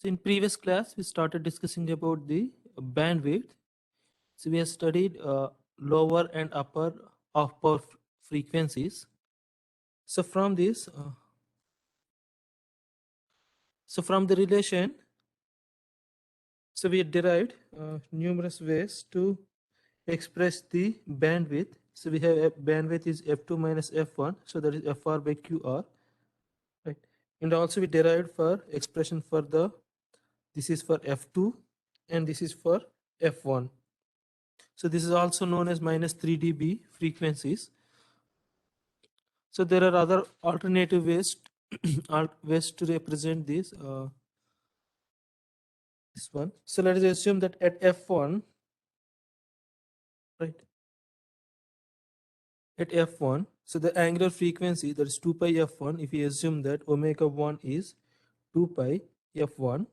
So in previous class, we started discussing about the bandwidth. So we have studied lower and upper off power frequencies. So from this, from the relation, so we derived numerous ways to express the bandwidth. So we have bandwidth is F2 minus F1. So that is FR by QR, right? And also we derived for expression for the, this is for F2 and this is for F1. So this is also known as minus 3 dB frequencies. So there are other alternative ways ways to represent this this one. So let us assume that at F1, right, at F1, so the angular frequency, that is 2 pi F1, if we assume that omega 1 is 2 pi F1,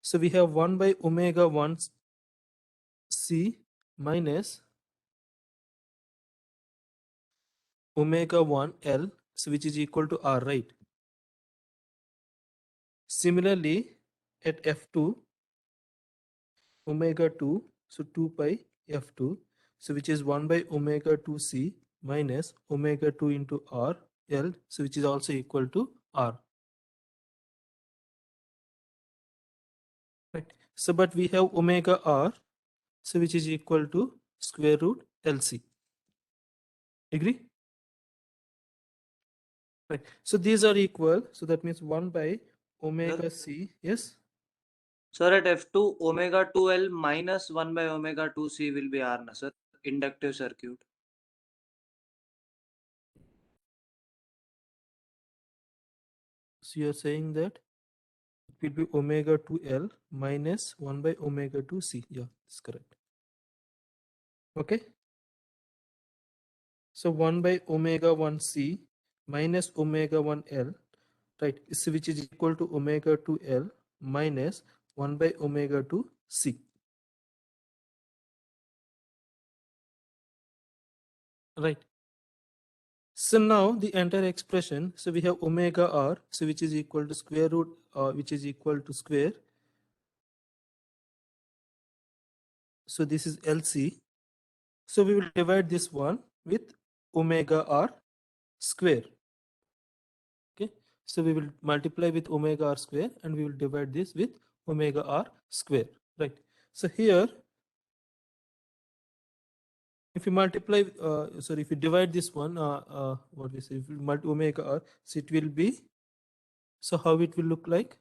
so we have 1 by omega 1 C minus omega 1 L, so which is equal to R, right? Similarly, at F2, omega 2, so 2 pi F2, so which is 1 by omega 2 C minus omega 2 into R L, so which is also equal to R. Right. So but we have omega R, so which is equal to square root LC. Agree? Right. So these are equal, so that means 1 by omega C. Yes? Sir, at F2, omega 2L minus 1 by omega 2C will be R, na, sir? Inductive circuit. So you are saying that it will be omega 2L minus 1 by omega 2C. Yeah, that's correct. Okay. So 1 by omega 1C minus omega 1L, right, which is equal to omega 2L minus 1 by omega 2C. Right. So now the entire expression, so we have omega R, so which is equal to square root, which is equal to square. So this is LC. So we will divide this one with omega R square. Okay. So we will multiply with omega R square and we will divide this with omega R square. Right. So here, if you multiply, sorry, if you divide this one, what we say, if you multiply omega R, so it will be, so how it will look like?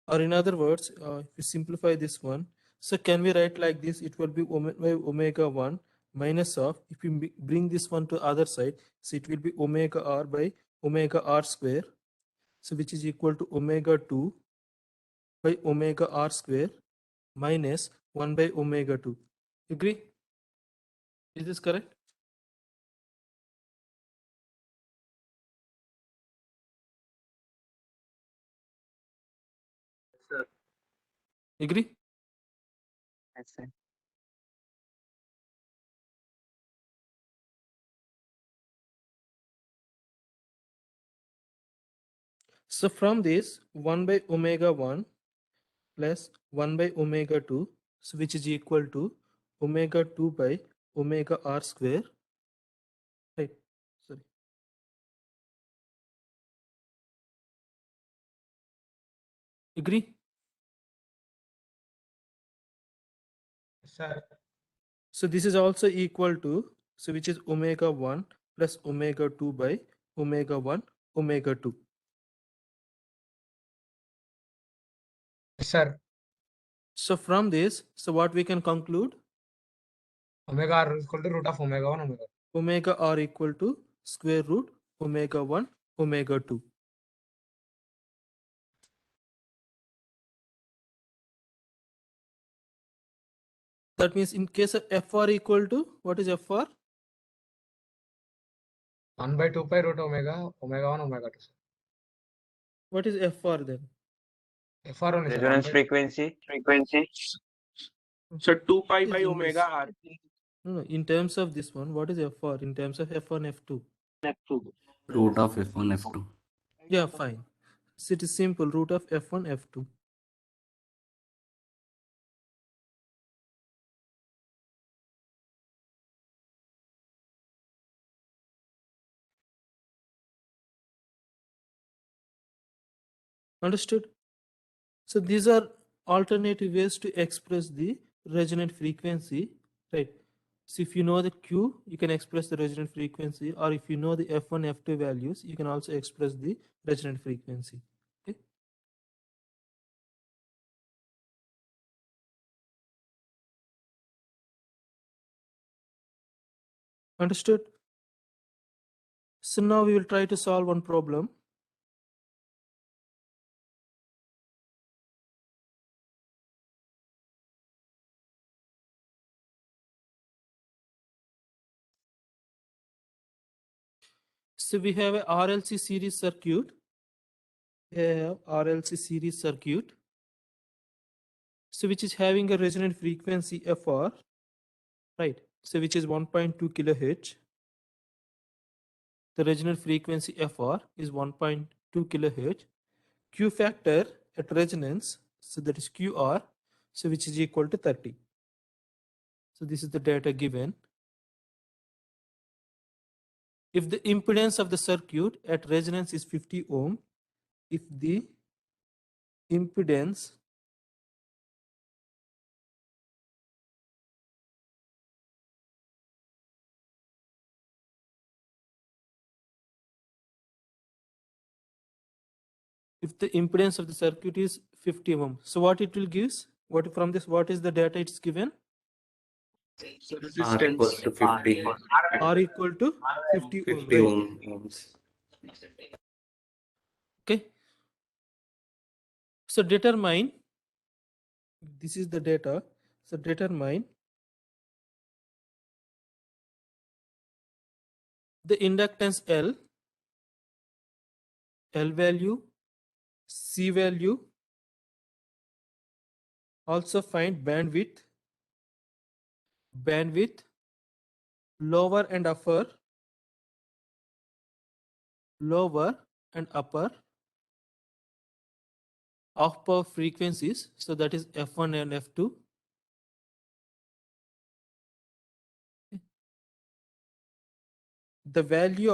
Or in other words, if you simplify this one, so can we write like this? It will be omega 1 minus of, if you bring this one to other side, so it will be omega R by omega R square, so which is equal to omega 2 by omega R square minus 1 by omega 2. Agree? Is this correct? Sir. Agree? Yes, sir. So from this 1 by omega 1 plus 1 by omega 2, so which is equal to omega 2 by omega R square, right? Sorry. Agree? Sir. So this is also equal to, so which is omega 1 plus omega 2 by omega 1 omega 2. Sir. So from this, so what we can conclude? Omega R is equal to root of omega 1 omega. Omega R equal to square root omega 1 omega 2. That means in case of FR equal to, what is FR? 1 by 2 pi root omega 1 omega 2. Sir. What is FR then? FR only, sir. Resonance frequency. So 2 pi Is by in omega this- R. No, in terms of this one, what is FR? In terms of F1, F2? Root of F1, F2. Yeah, fine. So it is simple, root of f1, f2. Understood? So these are alternative ways to express the resonant frequency, right? So if you know the Q, you can express the resonant frequency, or if you know the F1, F2 values, you can also express the resonant frequency. Okay? Understood? So now we will try to solve one problem. So we have a RLC series circuit. We have RLC series circuit. So which is having a resonant frequency FR, right? So which is 1.2 kilohertz. The resonant frequency FR is 1.2 kilohertz. Q factor at resonance, so that is QR, so which is equal to 30. So this is the data given. If the impedance of the circuit at resonance is 50 ohm, if the impedance of the circuit is 50 ohm, so what it will gives, what from this, what is the data it's given? So R resistance equals to 50. R equal to 50 ohm, 50 right? ohms. Okay. So determine, this is the data, so determine the inductance L value, C value, also find bandwidth, lower and upper, off power frequencies, so that is F1 and F2. The value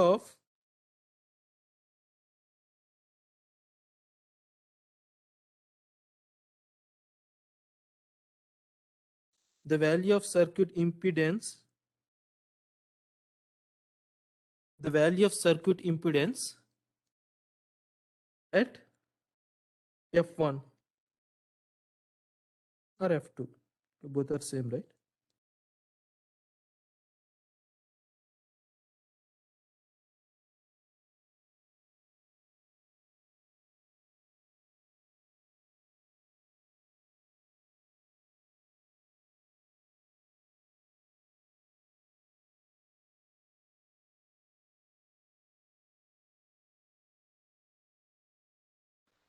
of circuit impedance, at F1 or F2. Both are same, right?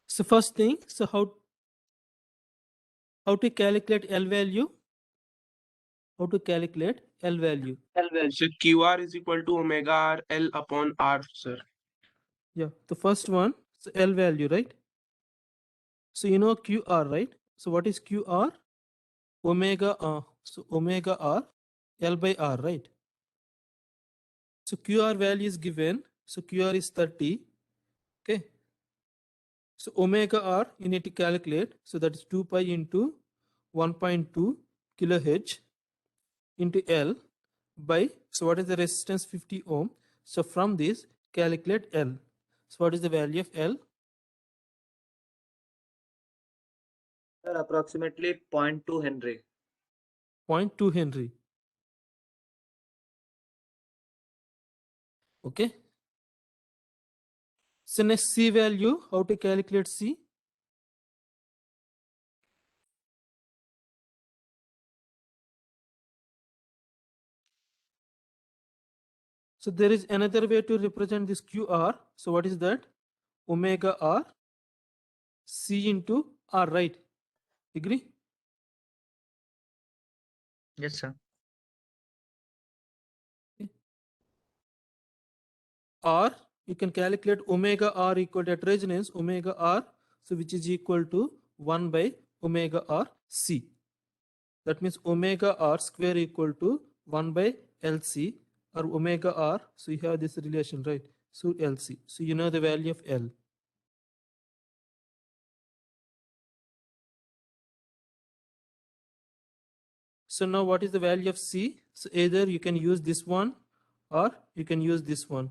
So first thing, so how to calculate L value? How to calculate L value? so QR is equal to omega R L upon R, sir. Yeah, the first one, so L value, right? So you know QR, right? So what is QR? Omega R L by R, right? So QR value is given. So QR is 30. Okay. So omega R you need to calculate. So that is 2 pi into 1.2 kilohertz into L by, so what is the resistance? 50 ohm. So from this calculate L. So what is the value of L? Approximately 0.2 Henry. 0.2 Henry. Okay. So next C value, how to calculate C? So there is another way to represent this QR. So what is that? Omega R C into R, right? Agree? Yes, sir. R you can calculate omega r equal to, at resonance, omega r, so which is equal to 1 by omega r c. That means omega r square equal to 1 by LC, or omega r. So you have this relation, right? So LC. So you know the value of L. So now what is the value of C? So either you can use this one or you can use this one.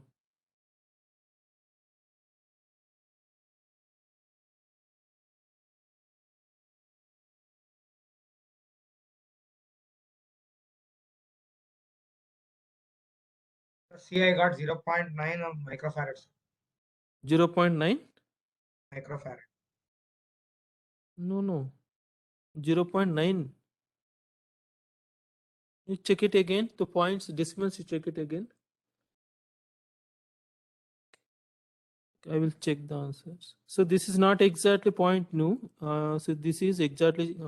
C, I got 0.9 microfarads. 0.9? Microfarad. No. 0.9. You check it again. The points, decimals, you check it again. I will check the answers. So this is not exactly point no. So this is exactly it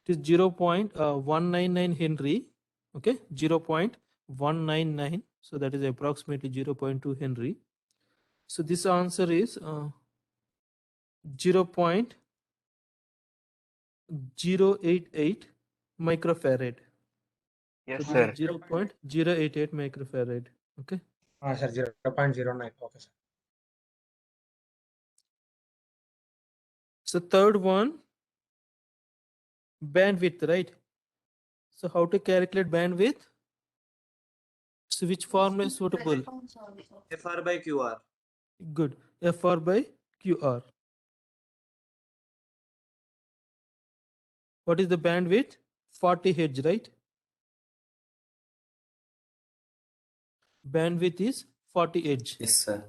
is 0.199 Henry. Okay, 0.199. So that is approximately 0.2 Henry. So this answer is 0.088 microfarad. Yes, So sir. this is 0.088 microfarad. Okay. Sir, 0.09. Okay, sir. So third one, bandwidth, right? So how to calculate bandwidth? So which formula is suitable? FR by QR. Good. FR by QR. What is the bandwidth? 40 Hz, right? Bandwidth is 40 Hz. Yes, sir.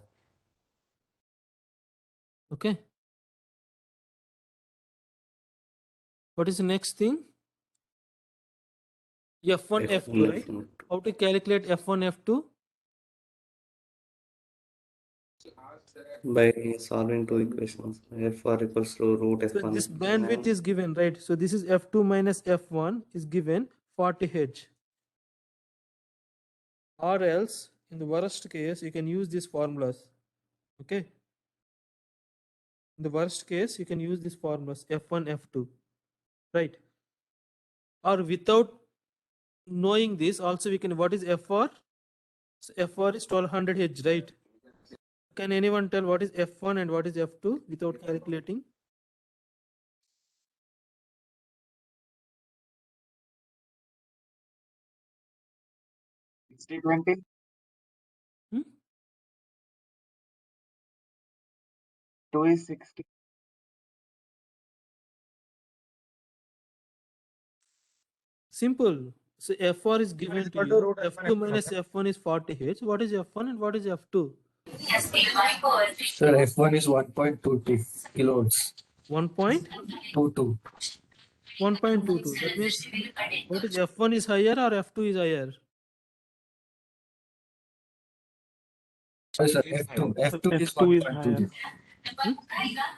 Okay. What is the next thing? F1, F2, right? F1. How to calculate F1, F2? By solving two equations, F equals to root So F1. this bandwidth is given, right? So this is F2 minus F1 is given 40 Hz. Or else, in the worst case, you can use these formulas. Okay. In the worst case, you can use these formulas F1, F2, right? Or without knowing this, also we can, what is FR? So FR is 1200 Hz, right? Can anyone tell what is F1 and what is F2 without calculating? Sixty-20. Hmm? 2 is 60. Simple. So FR is given to equal to you. root F1, F2 minus okay. F1 is 40 Hz. What is F1 and what is F2? Sir, F1 is 1.22 kilohertz. 1.22. 2. That means what is F1 is higher or F2 is higher? Sorry, sir, Is F2. higher. F2 is F2 is higher. 1.22. Hmm?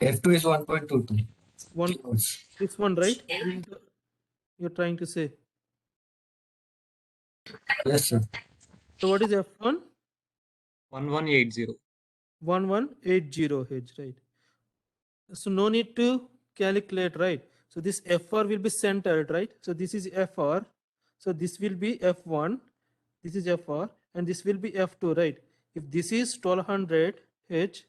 F2 is 1.22 One, kilohertz. this one, right? This is the, you're trying to say. Yes, sir. So what is F1? 1180. 1180 Hz, right? So no need to calculate, right? So this FR will be centered, right? So this is FR. So this will be F1. This is FR and this will be F2, right? If this is 1200 Hz,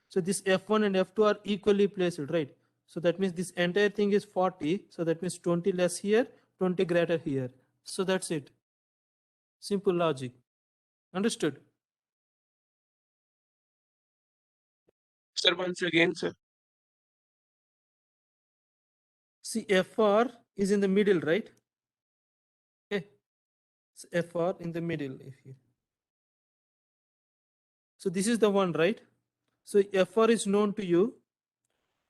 so this F1 and F2 are equally placed, right? So that means this entire thing is 40. So that means 20 less here, 20 greater here. So that's it. Simple logic. Understood? Sir, once again, sir. See, FR is in the middle, right? Okay. So FR in the middle. If you. So this is the one, right? So FR is known to you,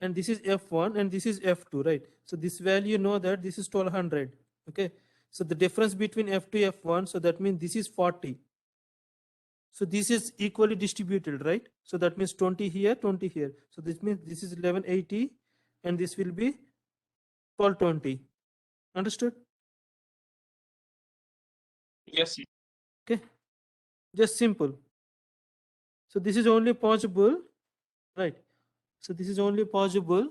and this is F1 and this is F2, right? So this value, you know that this is 1200. Okay. So the difference between F2 F1, so that means this is 40. So this is equally distributed, right? So that means 20 here, 20 here. So this means this is 1180 and this will be 1220. Understood? Yes, sir. Okay. Just simple. So this is only possible, right? So this is only possible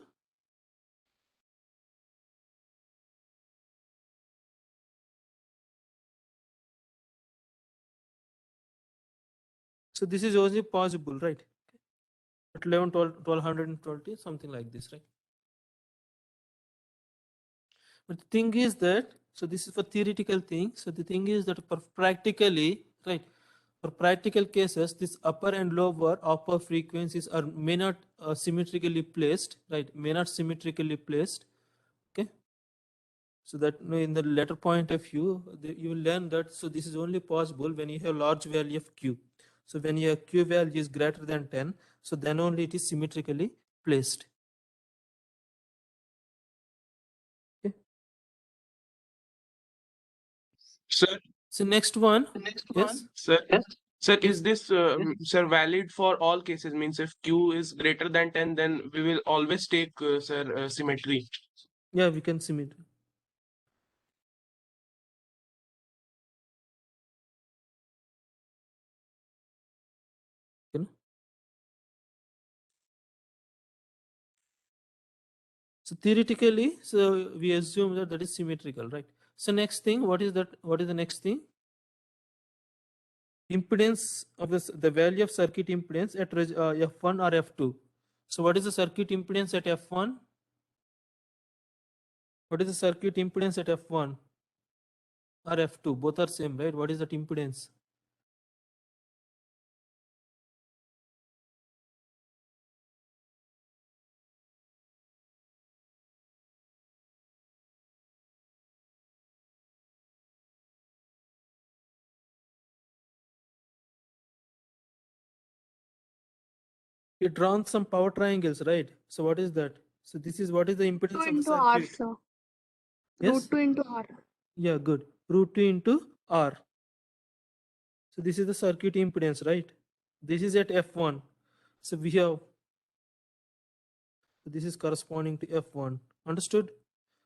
so this is only possible, right? At 11, 12, 1220, something like this, right? But the thing is that, so this is for theoretical thing. So the thing is that for practically, right, for practical cases, this upper and lower upper frequencies are may not symmetrically placed, right? May not symmetrically placed. Okay. So that in the later point of view, you will learn that. So this is only possible when you have large value of Q. So when your Q value is greater than 10, so then only it is symmetrically placed. Okay. Sir, So next one, yes. sir, sir, is this sir valid for all cases? Means if Q is greater than 10, then we will always take sir symmetry. Yeah, we can symmetry. You know? So theoretically, so we assume that that is symmetrical, right? So next thing, what is that? What is the next thing? Impedance of the value of circuit impedance at F1 or F2. So what is the circuit impedance at F1? What is the circuit impedance at F1 or F2? Both are same, right? What is that impedance? We drawn some power triangles, right? So what is that? So this is what is the impedance 2 of the into R, circuit? sir. Yes? Root 2 into R. Yeah, good. Root 2 into R. So this is the circuit impedance, right? This is at F1. So we have, so this is corresponding to F1. Understood?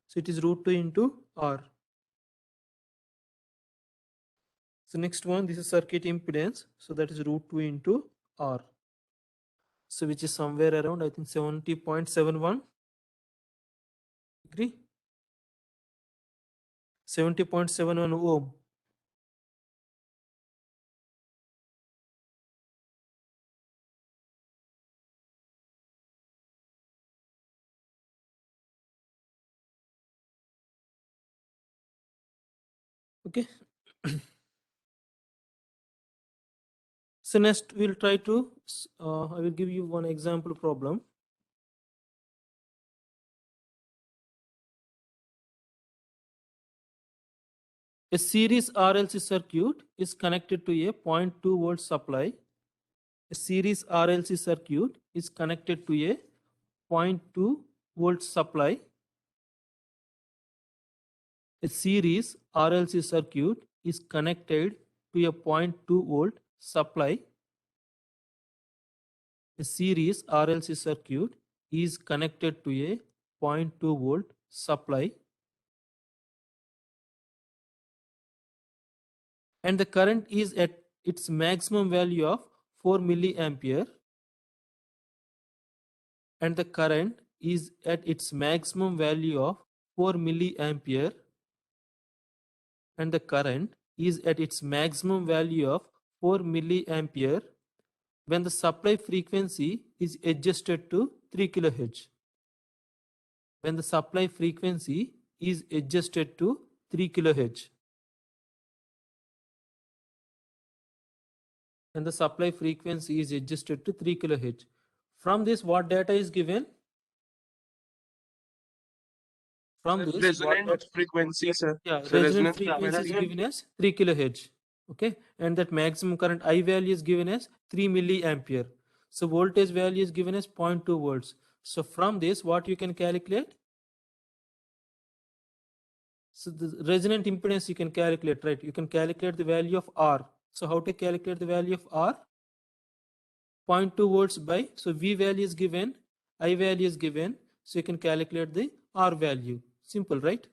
So it is root 2 into R. So next one, this is circuit impedance. So that is root 2 into R. So which is somewhere around, I think 70.71. Agree? 70.71 ohm. Okay. So next we'll try to, I will give you one example problem. A series RLC circuit is connected to a 0.2 volt supply. A series RLC circuit is connected to a 0.2 volt supply. A series RLC circuit is connected to a 0.2 volt supply. A series RLC circuit is connected to a 0.2 volt supply. And the current is at its maximum value of 4 milliampere. And the current is at its maximum value of 4 milliampere. And the current is at its maximum value of 4 milliampere when the supply frequency is adjusted to 3 kHz. When the supply frequency is adjusted to 3 kHz. When the supply frequency is adjusted to 3 kHz. From this, what data is given? From Sir, this, what resonant frequency, sir. yeah, Sir, resonant frequency is given as 3 kHz. Okay, and that maximum current I value is given as 3 milliampere. So voltage value is given as 0.2 volts. So from this, what you can calculate? So the resonant impedance you can calculate, right? You can calculate the value of R. So how to calculate the value of R? 0.2 volts by, so V value is given, I value is given. So you can calculate the R value. Simple, right?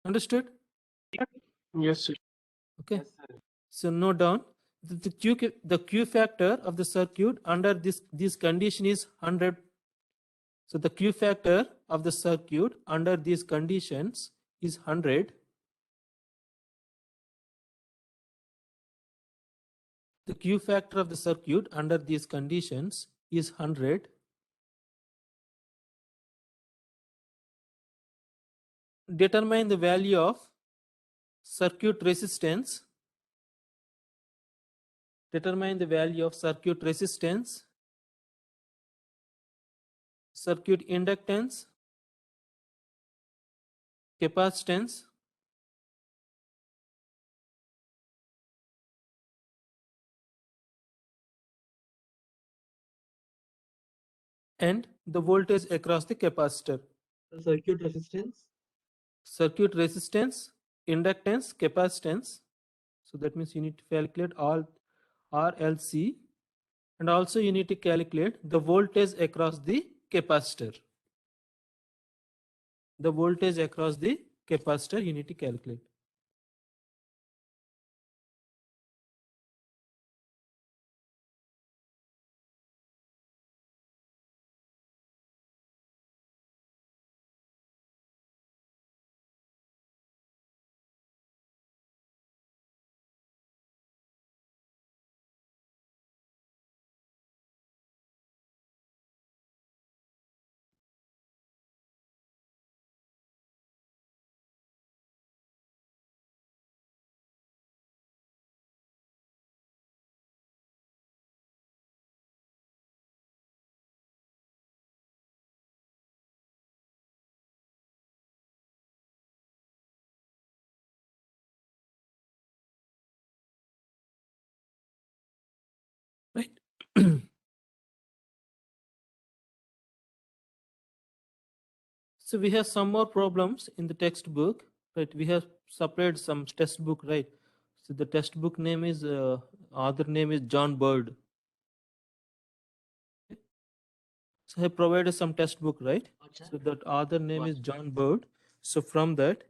Understood? Yes, sir. Okay. So note down, the Q factor of the circuit under this condition is 100. So the Q factor of the circuit under these conditions is 100. The Q factor of the circuit under these conditions is 100. Determine the value of circuit resistance. Determine the value of circuit resistance, circuit inductance, capacitance, and the voltage across the capacitor. Circuit resistance. Circuit resistance, inductance, capacitance. So that means you need to calculate all RLC, and also you need to calculate the voltage across the capacitor. The voltage across the capacitor you need to calculate. Right. So we have some more problems in the textbook, right? We have separated some textbook, right? So the textbook name is author name is John Bird. So I have provided some textbook, right? So that author name is John Bird. So from that,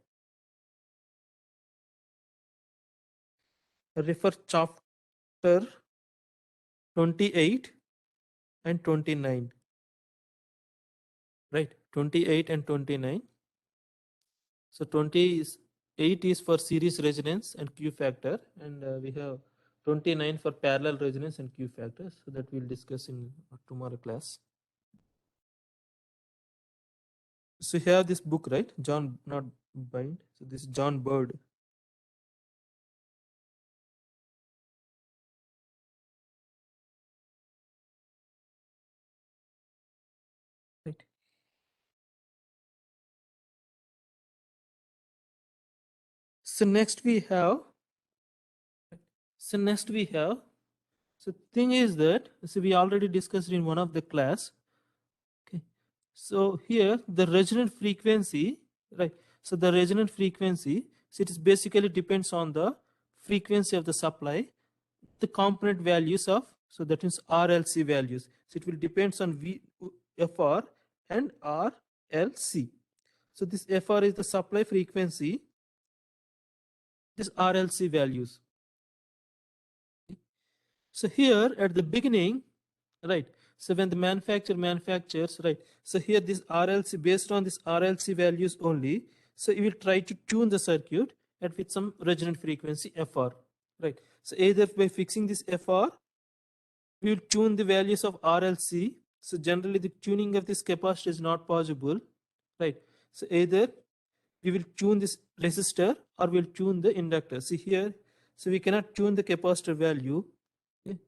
refer chapter 28 and 29. Right, 28 and 29. So 28 is for series resonance and Q factor, and we have 29 for parallel resonance and Q factor. So that we'll discuss in tomorrow class. So you have this book, right? John, not Bind. So this is John Bird. Right. So next we have. So thing is that, so we already discussed in one of the class. Okay. So here the resonant frequency, right? So the resonant frequency, so it is basically depends on the frequency of the supply, the component values of, so that means RLC values. So it will depends on FR and RLC. So this FR is the supply frequency, this RLC values. So here at the beginning, right? So when the manufactures, right? So here this RLC, based on this RLC values only, so you will try to tune the circuit at with some resonant frequency FR, right? So either by fixing this FR, we will tune the values of RLC. So generally the tuning of this capacitor is not possible, right? So either we will tune this resistor or we'll tune the inductor. See here, so we cannot tune the capacitor value, okay?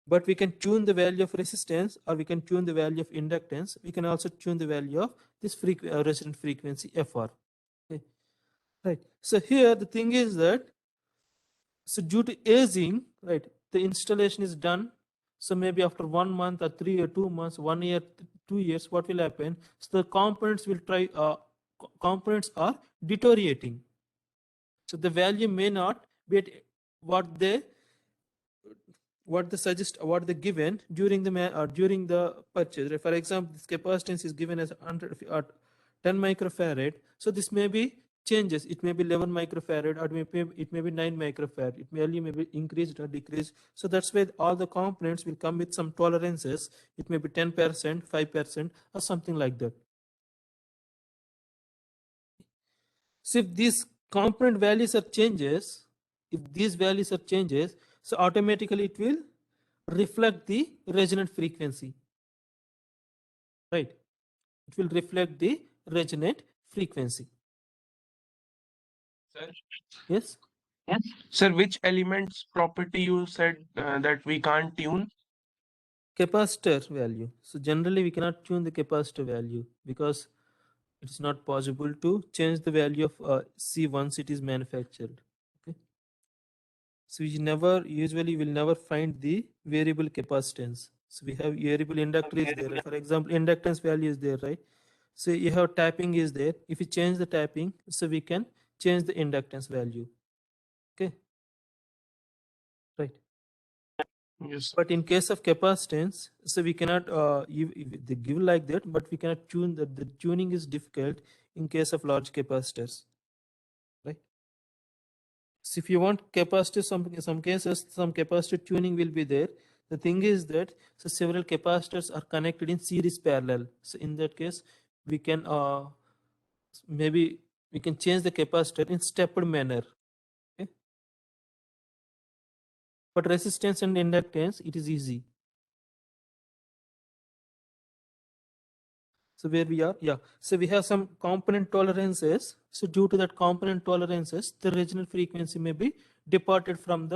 But we can tune the value of resistance, or we can tune the value of inductance. We can also tune the value of this resonant frequency FR. Okay. Right. So here the thing is that, so due to aging, right, the installation is done. So maybe after 1 month or 3 or 2 months, 1 year, 2 years, what will happen? So the components will components are deteriorating. So the value may not be at what they suggest, what they given during the purchase. For example, this capacitance is given as 10 microfarad. So this may be changes. It may be 11 microfarad, or it may be 9 microfarad. It may be increased or decreased. So that's why all the components will come with some tolerances. It may be 10%, 5%, or something like that. So if these component values are changes, if these values are changes, so automatically it will reflect the resonant frequency, right? It will reflect the resonant frequency. Sir, Yes. sir, which elements property you said that we can't tune? Capacitor value. So generally we cannot tune the capacitor value because it is not possible to change the value of C once it is manufactured. Okay. So we usually will never find the variable capacitance. So we have variable inductor is there. For example, inductance value is there, right? So you have tapping is there. If you change the tapping, so we can change the inductance value. Okay. Right. Yes. But in case of capacitance, so we cannot they give like that, but we cannot tune that. The tuning is difficult in case of large capacitors, right? So if you want capacitor, some cases some capacitor tuning will be there. The thing is that so several capacitors are connected in series parallel. So in that case, we can maybe we can change the capacitor in stepped manner. Okay? But resistance and inductance, it is easy. So where we are, yeah. So we have some component tolerances. So due to that component tolerances, the resonant frequency may be departed from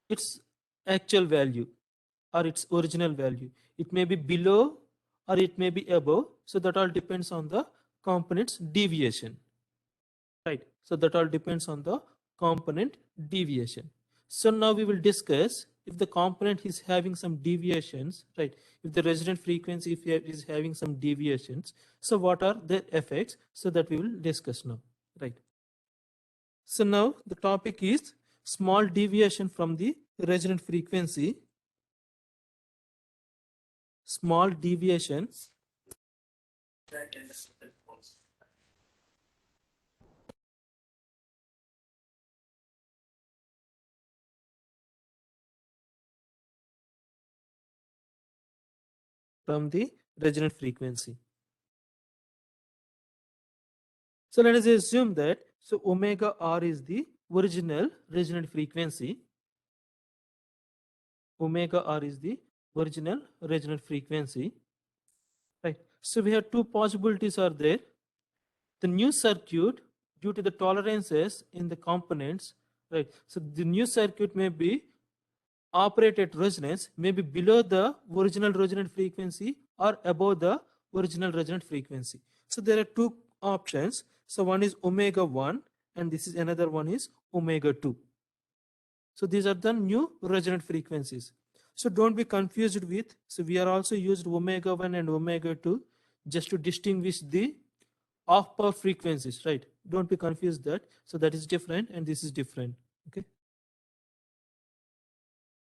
its actual value or its original value. It may be below or it may be above. So that all depends on the component's deviation, right? So that all depends on the component deviation. So now we will discuss if the component is having some deviations, right? If the resonant frequency is having some deviations, so what are the effects? So that we will discuss now, right? So now the topic is small deviation from the resonant frequency. Small deviations from the resonant frequency. So let us assume that so omega r is the original resonant frequency. Omega r is the original resonant frequency, right? So we have two possibilities are there. The new circuit, due to the tolerances in the components, right? So the new circuit may be operate at resonance, maybe below the original resonant frequency or above the original resonant frequency. So there are two options. So one is omega 1 and this is another one is omega 2. So these are the new resonant frequencies. So don't be confused with, so we are also used omega 1 and omega 2 just to distinguish the off power frequencies, right? Don't be confused that. So that is different and this is different. Okay.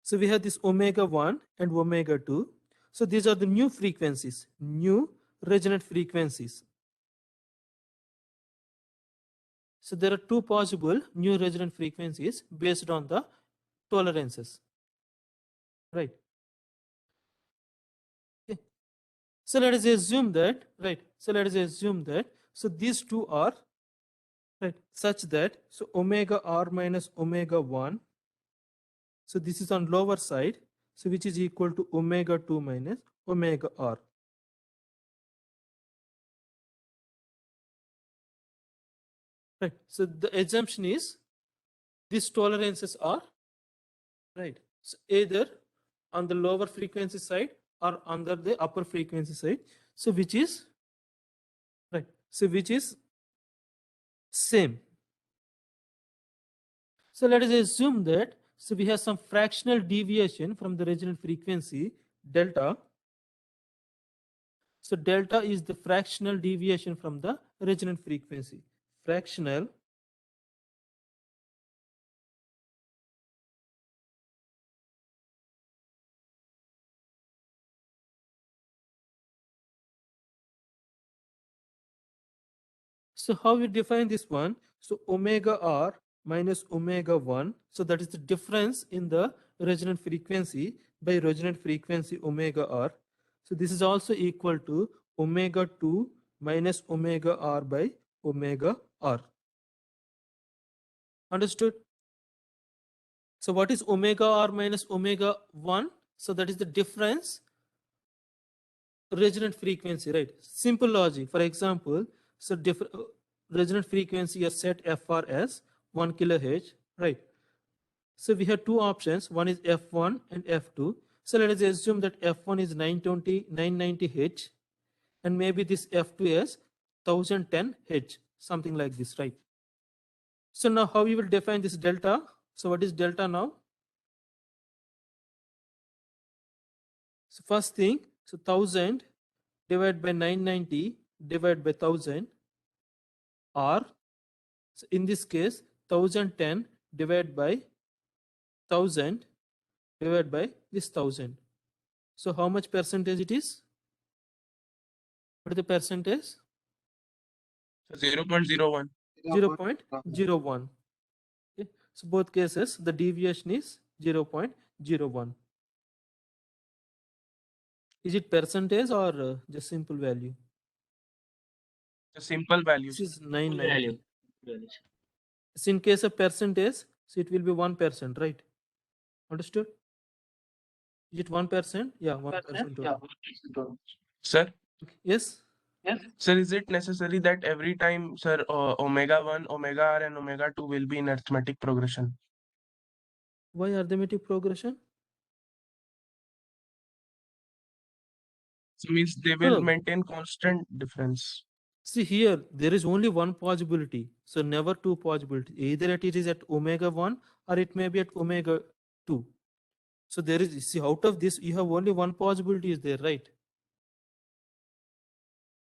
So we have this omega 1 and omega 2. So these are the new frequencies, new resonant frequencies. So there are two possible new resonant frequencies based on the tolerances, right? Okay. So let us assume that, right? So let us assume that, so these two are, right, such that, so omega r minus omega 1, so this is on lower side, so which is equal to omega 2 minus omega r. Right. So the assumption is these tolerances are, right, so either on the lower frequency side or under the upper frequency side. So which is, right, so which is same. So let us assume that, so we have some fractional deviation from the resonant frequency delta. So delta is the fractional deviation from the resonant frequency. Fractional So how we define this one? So omega r minus omega 1. So that is the difference in the resonant frequency by resonant frequency omega r. So this is also equal to omega 2 minus omega r by omega r. Understood? So what is omega r minus omega 1? So that is the difference resonant frequency, right? Simple logic. For example, so resonant frequency is set FR as 1 kilohertz, right? So we have two options. One is F1 and F2. So let us assume that F1 is 990 Hz, and maybe this F2 is 1010 Hz, something like this, right? So now how we will define this delta? So what is delta now? So first thing, so 1000 divided by 990 divided by 1000, or so in this case 1010 divided by 1000 divided by this 1000. So how much percentage it is? What is the percentage? 0.01. 0.01. Okay. So both cases the deviation is 0.01. Is it percentage or just simple value? The simple values. This is 990. Value. So in case of percentage, so it will be 1%, right? Understood? Is it 1%? Yeah, 1%. Sir, Yes. sir, is it necessary that every time, sir, omega 1, omega r, and omega 2 will be in arithmetic progression? Why arithmetic progression? So means they will maintain constant difference. See here, there is only one possibility. So never two possibilities. Either it is at omega 1 or it may be at omega 2. So there is, see, out of this, you have only one possibility is there, right?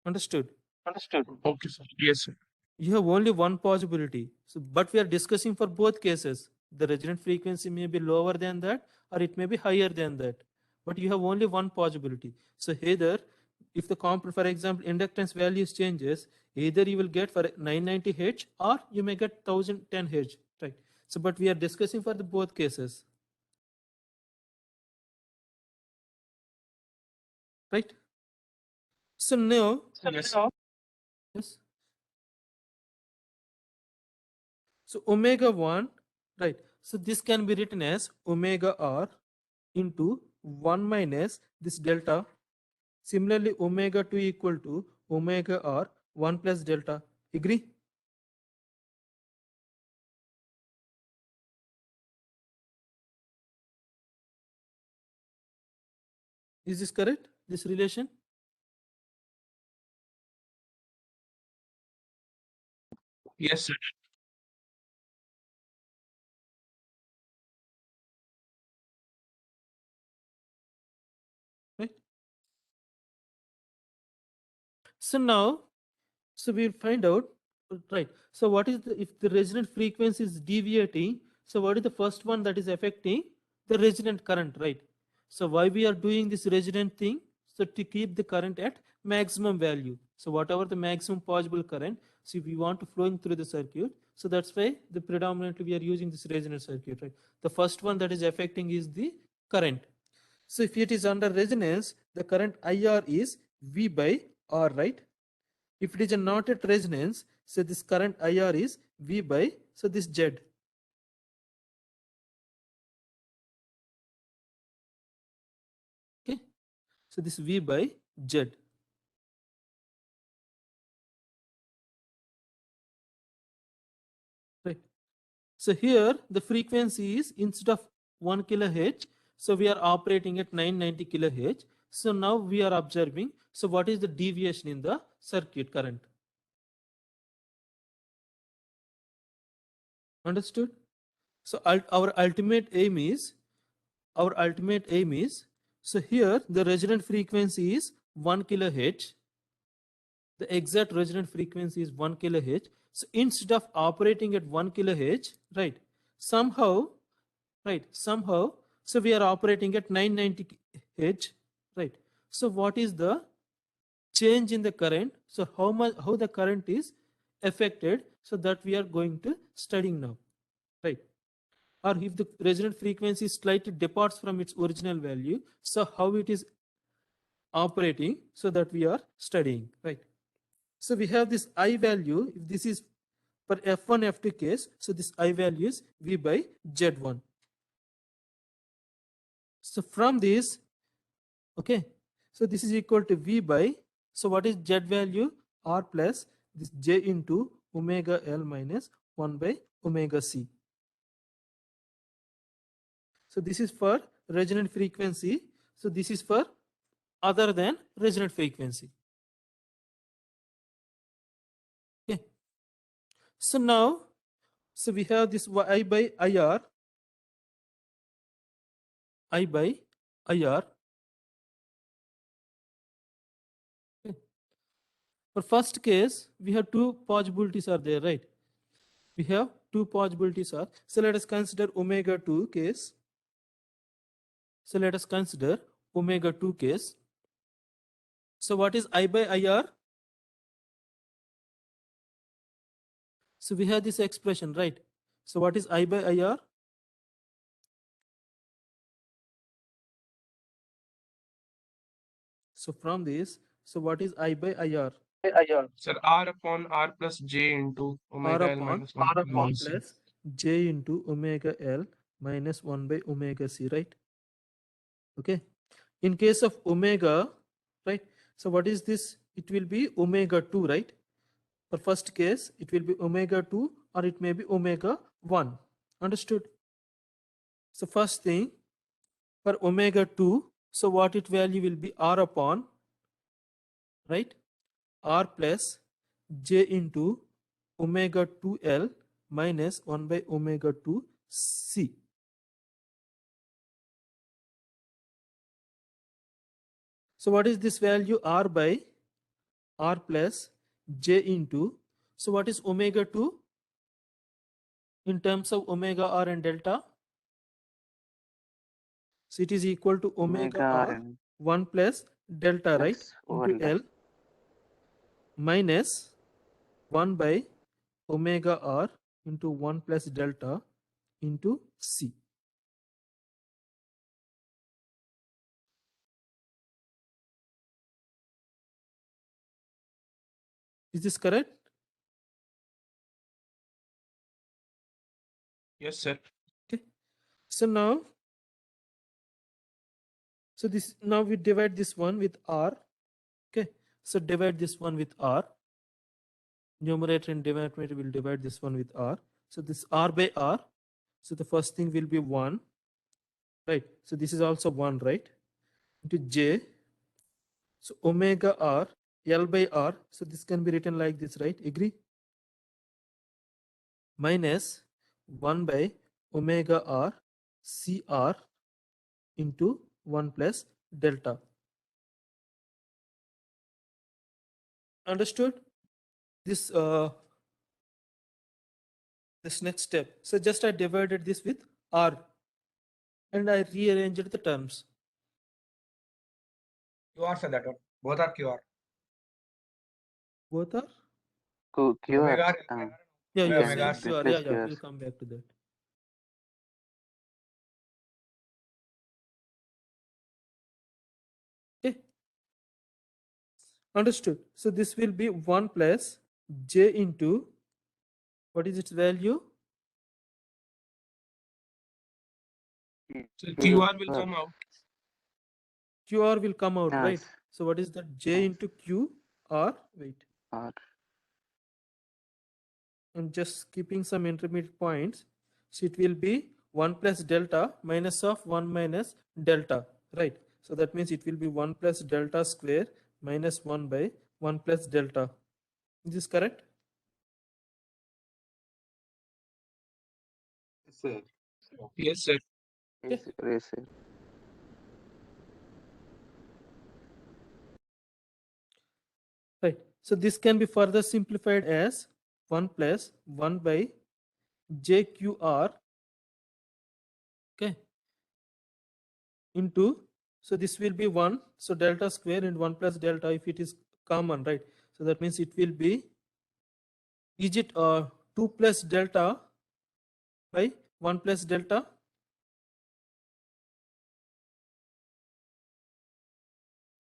Understood? Okay, sir. Yes, sir. You have only one possibility. So, but we are discussing for both cases. The resonant frequency may be lower than that or it may be higher than that. But you have only one possibility. So either if the for example, inductance values changes, either you will get for 990 Hz or you may get 1010 Hz, right? So, but we are discussing for the both cases, right? So now, Yes. yes. So omega 1, right? So this can be written as omega r into 1 minus this delta. Similarly, omega 2 equal to omega r 1 plus delta. Agree? Is this correct? This relation? Yes, sir. Right? So now, so we'll find out, right? So what is the, if the resonant frequency is deviating, so what is the first one that is affecting the resonant current, right? So why we are doing this resonant thing? So to keep the current at maximum value. So whatever the maximum possible current, so if we want to flowing through the circuit, so that's why the predominantly we are using this resonant circuit, right? The first one that is affecting is the current. So if it is under resonance, the current IR is V by R, right? If it is a not at resonance, so this current IR is V by, so this Z. Okay, so this V by Z. Right. So here the frequency is instead of 1 kilohertz, so we are operating at 990 kilohertz. So now we are observing, so what is the deviation in the circuit current? Understood? So our ultimate aim is, so here the resonant frequency is 1 kilohertz. The exact resonant frequency is 1 kilohertz. So instead of operating at 1 kilohertz, right, somehow, so we are operating at 990 hertz, right? So what is the change in the current? So how the current is affected, so that we are going to studying now, right? Or if the resonant frequency slightly departs from its original value, so how it is operating, so that we are studying, right? So we have this I value, if this is for F1, F2 case, so this I value is V by Z1. So from this, okay, so this is equal to V by, so what is Z value? R plus this J into omega L minus 1 by omega C. So this is for resonant frequency. So this is for other than resonant frequency. Okay. So now, so we have this I by IR, I by IR. Okay. For first case, we have two possibilities are there, right? We have two possibilities are. So let us consider omega 2 case. So let us consider omega 2 case. So what is I by IR? So we have this expression, right? So what is I by IR? So from this, so what is I by IR? Sir, R upon R plus J into R omega L upon minus 1 by 1 C. plus J into omega L minus 1 by omega C, right? Okay. In case of omega, right? So what is this? It will be omega 2, right? For first case, it will be omega 2 or it may be omega 1. Understood? So first thing, for omega 2, so what it value will be R upon, right? R plus J into omega 2L minus 1 by omega 2 C. So what is this value? R by R plus J into, so what is omega 2 in terms of omega R and delta? So it is equal to omega R and 1 plus delta, right, x into over L minus 1 by omega R into 1 plus delta into C. Is this correct? Yes, sir. Okay. So now, so this, now we divide this one with R. Okay. So divide this one with R. Numerator and denominator will divide this one with R. So this R by R. So the first thing will be 1, right? So this is also 1, right? Into J. So omega R, L by R. So this can be written like this, right? Agree? Minus 1 by omega R CR into 1 plus delta. Understood? This this next step. So just I divided this with R and I rearranged the terms. QR sir, that one. Both are QR. Both are? QR. Omega Yeah, By you omega said C. QR. replace Yeah, QRs. we'll come back to that. Okay. Understood. So this will be 1 plus J into, what is its value? So QR will come out. QR will come out, Yes. right? So what is that? J into Q or, wait, R. I'm just keeping some intermediate points. So it will be 1 plus delta minus of 1 minus delta, right? So that means it will be 1 plus delta square minus 1 by 1 plus delta. Is this correct? Sir. Yes, sir. Yes, yes, sir. Right. So this can be further simplified as 1 plus 1 by JQR, okay, into, so this will be 1, so delta square and 1 plus delta if it is common, right? So that means it will be Is it 2 plus delta by 1 plus delta?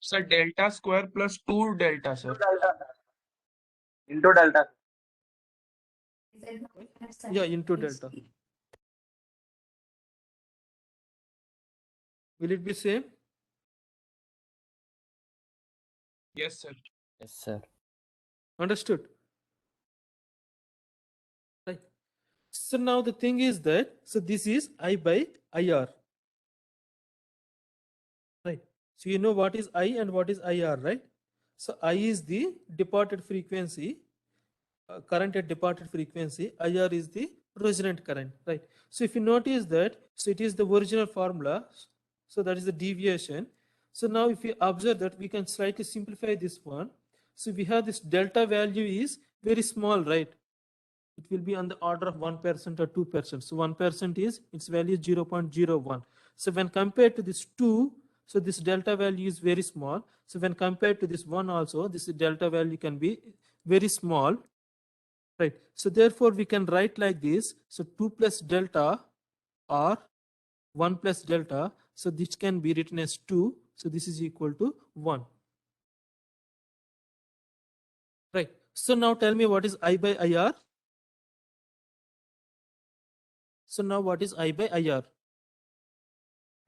Sir, delta square plus 2 delta, sir. Into delta. Yeah, into delta. Will it be same? Yes, sir. Yes, sir. Understood? Right. So now the thing is that, so this is I by IR. Right. So you know what is I and what is IR, right? So I is the departed frequency, current at departed frequency. IR is the resonant current, right? So if you notice that, so it is the original formula. So that is the deviation. So now if you observe that, we can slightly simplify this one. So we have this delta value is very small, right? It will be on the order of 1% or 2%. So 1% is its value is 0.01. So when compared to this 2, so this delta value is very small. So when compared to this 1 also, this delta value can be very small, right? So therefore we can write like this. So 2 plus delta or 1 plus delta. So this can be written as 2. So this is equal to 1. Right. So now tell me what is I by IR? So now what is I by IR?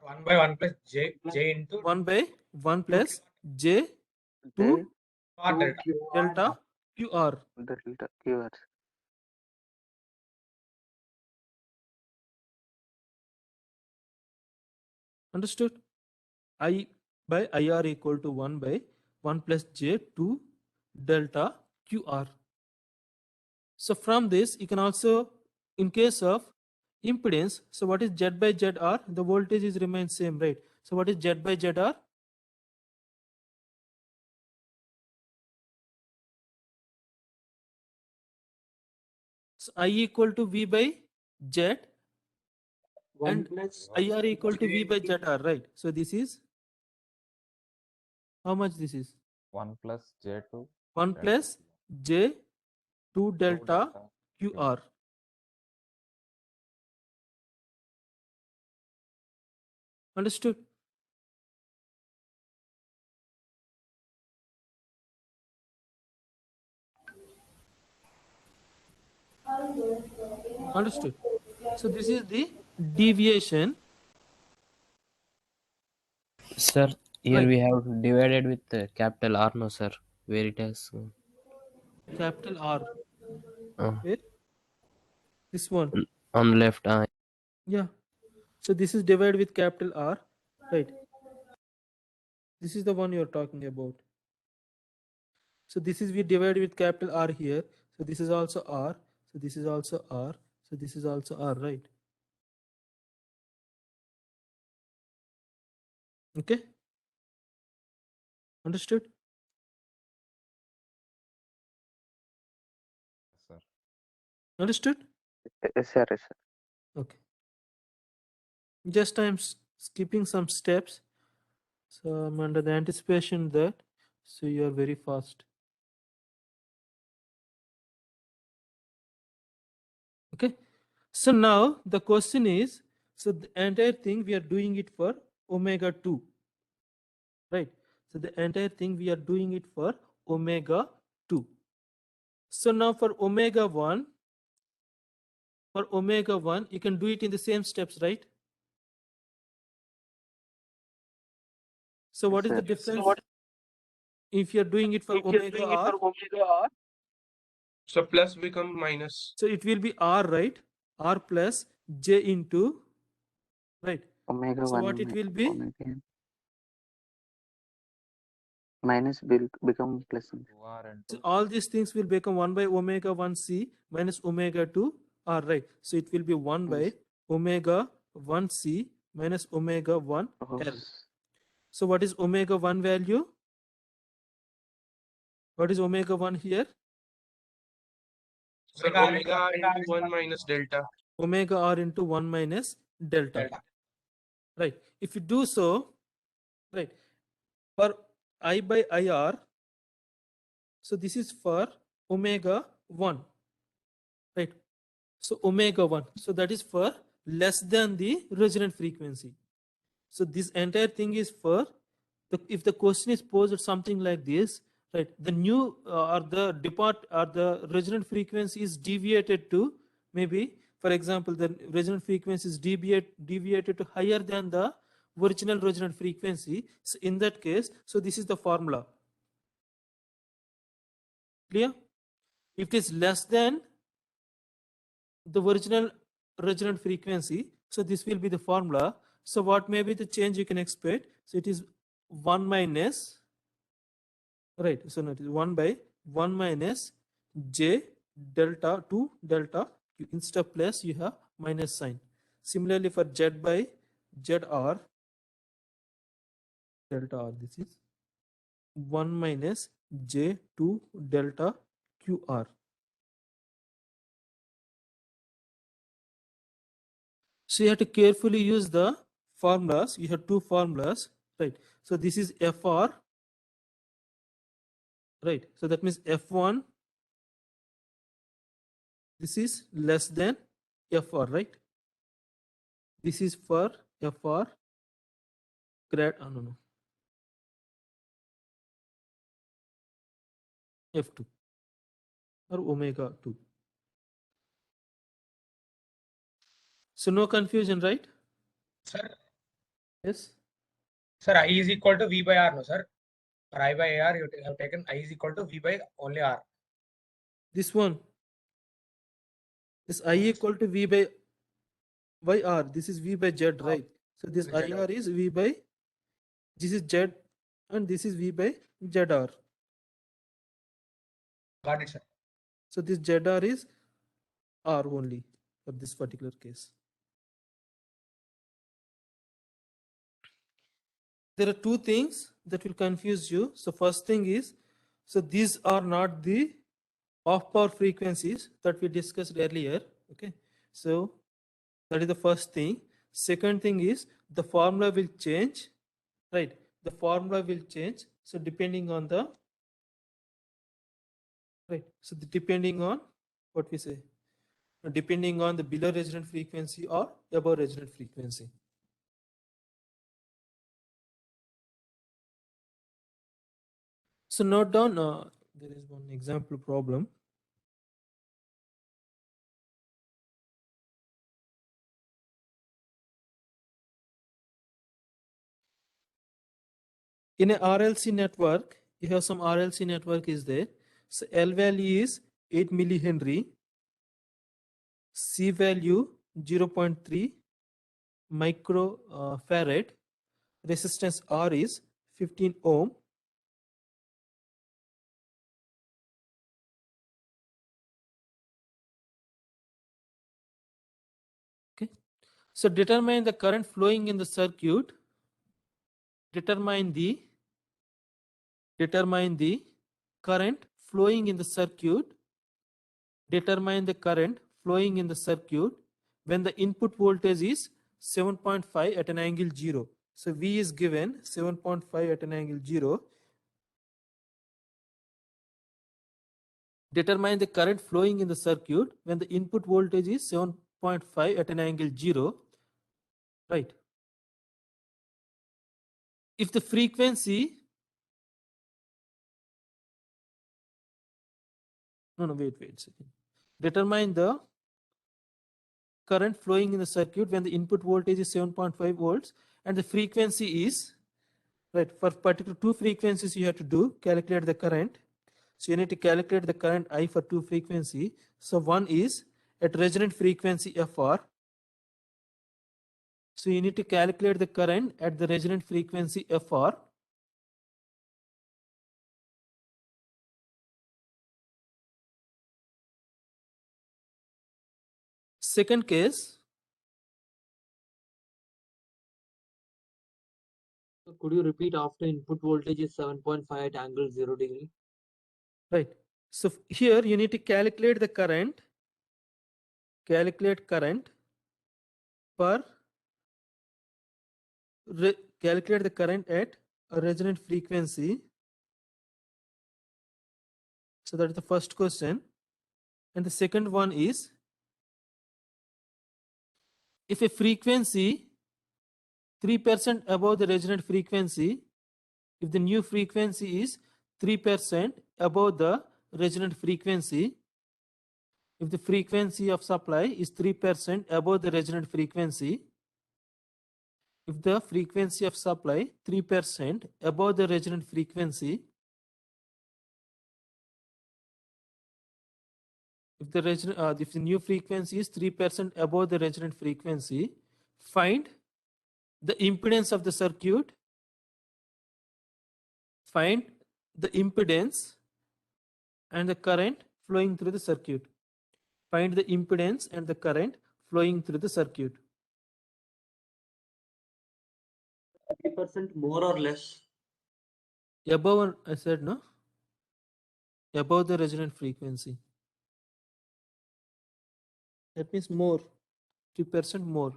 1 by 1 plus j into 1 by 1 plus j 2 r delta. delta QR. Delta QR. Understood? I by IR equal to 1 by 1 plus j 2 delta QR. So from this, you can also, in case of impedance, so what is Z by ZR? The voltage is remains same, right? So what is Z by ZR? So I equal to V by Z and IR equal to V by ZR, right? So this is, how much this is? 1 plus J2 1 delta plus Q. J 2 2 delta Q. QR. Understood? Understood. So this is the deviation. Sir, here Right. we have divided with capital R, no, sir, where it has Capital R. uh, Where? This one. on the left. Yeah. So this is divided with capital R. Right. This is the one you're talking about. So this is we divide with capital R here. So this is also R. So this is also R. So this is also R, right? Okay. Understood? Sir. Understood? Yes, sir. Yes, sir. Okay. Just I'm skipping some steps. So I'm under the anticipation that, so you are very fast. Okay. So now the question is, so the entire thing we are doing it for omega 2, right? So the entire thing we are doing it for omega 2. So now for omega 1, you can do it in the same steps, right? So Yes, what is sir. the difference if you're doing it for omega r? So plus become minus. So it will be r, right? R plus j into, right? Omega So 1 what it will be? omega n. Minus will become plus. 2R So into all these things will become 1 by omega 1 c minus omega 2 r, right? So it will be 1 by Yes. omega 1 c minus omega 1 Oh, l. So what is omega 1 value? What is omega 1 here? Sir, omega R into 1 minus delta. Omega r into 1 minus delta. Right. If you do so, right, for I by IR, so this is for omega 1. So omega 1. So that is for less than the resonant frequency. So this entire thing is for if the question is posed something like this, right? The new or the resonant frequency is deviated to, maybe for example the resonant frequency is deviated to higher than the original resonant frequency. So in that case, so this is the formula. Clear? If it is less than the original resonant frequency, so this will be the formula. So what may be the change you can expect? So it is 1 minus, right? So no, it is 1 by 1 minus j delta 2 delta q. Instead of plus you have minus sign. Similarly for z by zr delta r, this is 1 minus j2 delta qr. So you have to carefully use the formulas. You have two formulas, right? So this is FR, right? So that means F1, this is less than FR, right? This is for FR no, F2 or omega 2. So no confusion, right? Sir, Yes. sir, I is equal to V by R, no, sir? For I by AR, you have taken I is equal to V by only R. This one, this I equal to V by R. This is V by Z, right? So this by Z. IR is V by, this is Z and this is V by ZR. Got it, sir. So this ZR is R only for this particular case. There are two things that will confuse you. So first thing is, so these are not the off power frequencies that we discussed earlier. Okay. So that is the first thing. Second thing is the formula will change, right? The formula will change. So depending on the, right. So depending on what we say, depending on the below resonant frequency or above resonant frequency. So note down, there is one example problem. In a RLC network, you have some RLC network is there. So L value is 8 millihenry, C value 0.3 microfarad, resistance R is 15 ohm. Okay. So determine the current flowing in the circuit. Determine the current flowing in the circuit. Determine the current flowing in the circuit when the input voltage is 7.5 at an angle 0. So V is given 7.5 at an angle 0. Determine the current flowing in the circuit when the input voltage is 7.5 at an angle 0. Right. If the frequency, wait a second. Determine the current flowing in the circuit when the input voltage is 7.5 volts and the frequency is, right, for particular two frequencies you have to do, calculate the current. So you need to calculate the current I for two frequency. So one is at resonant frequency FR. So you need to calculate the current at the resonant frequency FR. Second case, Could you repeat after input voltage is 7.5 at angle 0 degree? right. So here you need to calculate the current, calculate current per, calculate the current at a resonant frequency. So that is the first question. And the second one is if a frequency 3% above the resonant frequency, if the new frequency is 3% above the resonant frequency, if the frequency of supply is 3% above the resonant frequency, if the frequency of supply 3% above the resonant frequency, if the new frequency is 3% above the resonant frequency, find the impedance of the circuit, find the impedance and the current flowing through the circuit. Find the impedance and the current flowing through the circuit. 30% more or less. Above, I said no? Above the resonant frequency. That means more, 3% more.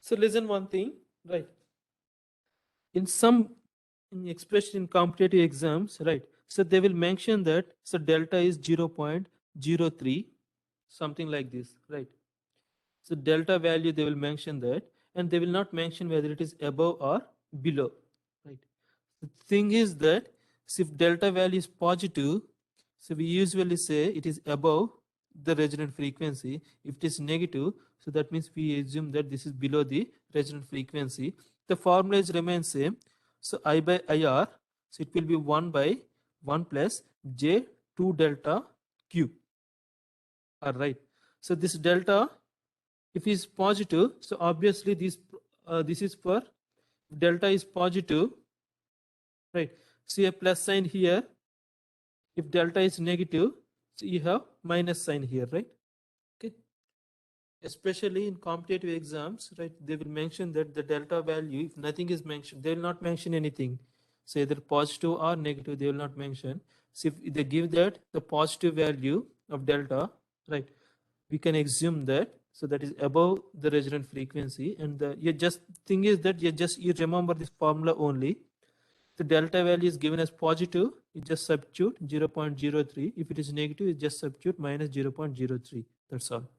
So listen one thing, right? In some expression in competitive exams, right? So they will mention that so delta is 0.03, something like this, right? So delta value they will mention that, and they will not mention whether it is above or below, right? The thing is that so if delta value is positive, so we usually say it is above the resonant frequency. If it is negative, so that means we assume that this is below the resonant frequency. The formula is remains same. So I by IR, so it will be 1 by 1 plus J 2 delta Q. All right. So this delta, if is positive, so obviously this is for delta is positive, right? See a plus sign here. If delta is negative, so you have minus sign here, right? Okay. Especially in competitive exams, right? They will mention that the delta value, if nothing is mentioned, they will not mention anything. So either positive or negative, they will not mention. So if they give that the positive value of delta, right? We can assume that so that is above the resonant frequency, and the you just thing is that you remember this formula only. The delta value is given as positive, you just substitute 0.03. If it is negative, you just substitute minus 0.03. That's all.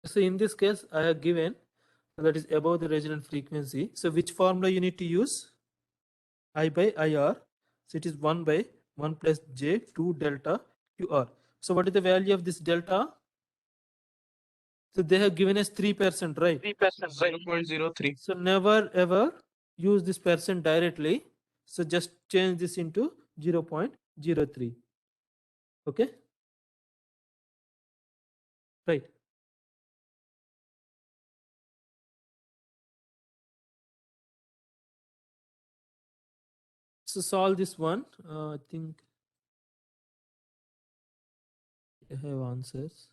So in this case, I have given that is above the resonant frequency. So which formula you need to use? I by IR. So it is 1 by 1 plus J 2 delta QR. So what is the value of this delta? So they have given us 3%, right? 0.03. So never ever use this percent directly. So just change this into 0.03. Okay? Right. So solve this one. I think I have answers.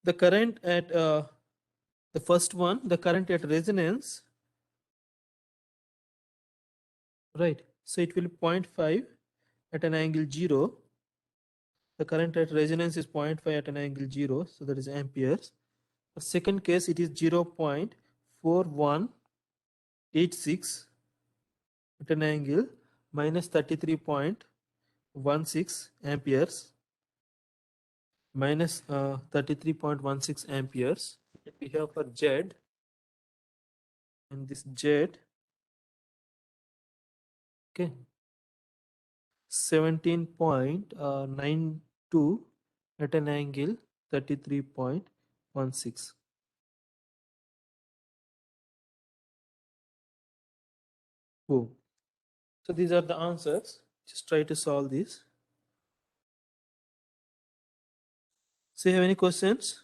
The current at the first one, the current at resonance, right? So it will be 0.5 at an angle 0. The current at resonance is 0.5 at an angle 0, so that is amperes. The second case, it is 0.4186 at an angle minus 33.16 amperes, minus 33.16 amperes. We have for Z, and this Z, okay, 17.92 at an angle 33.16. Oh. So these are the answers. Just try to solve this. So you have any questions?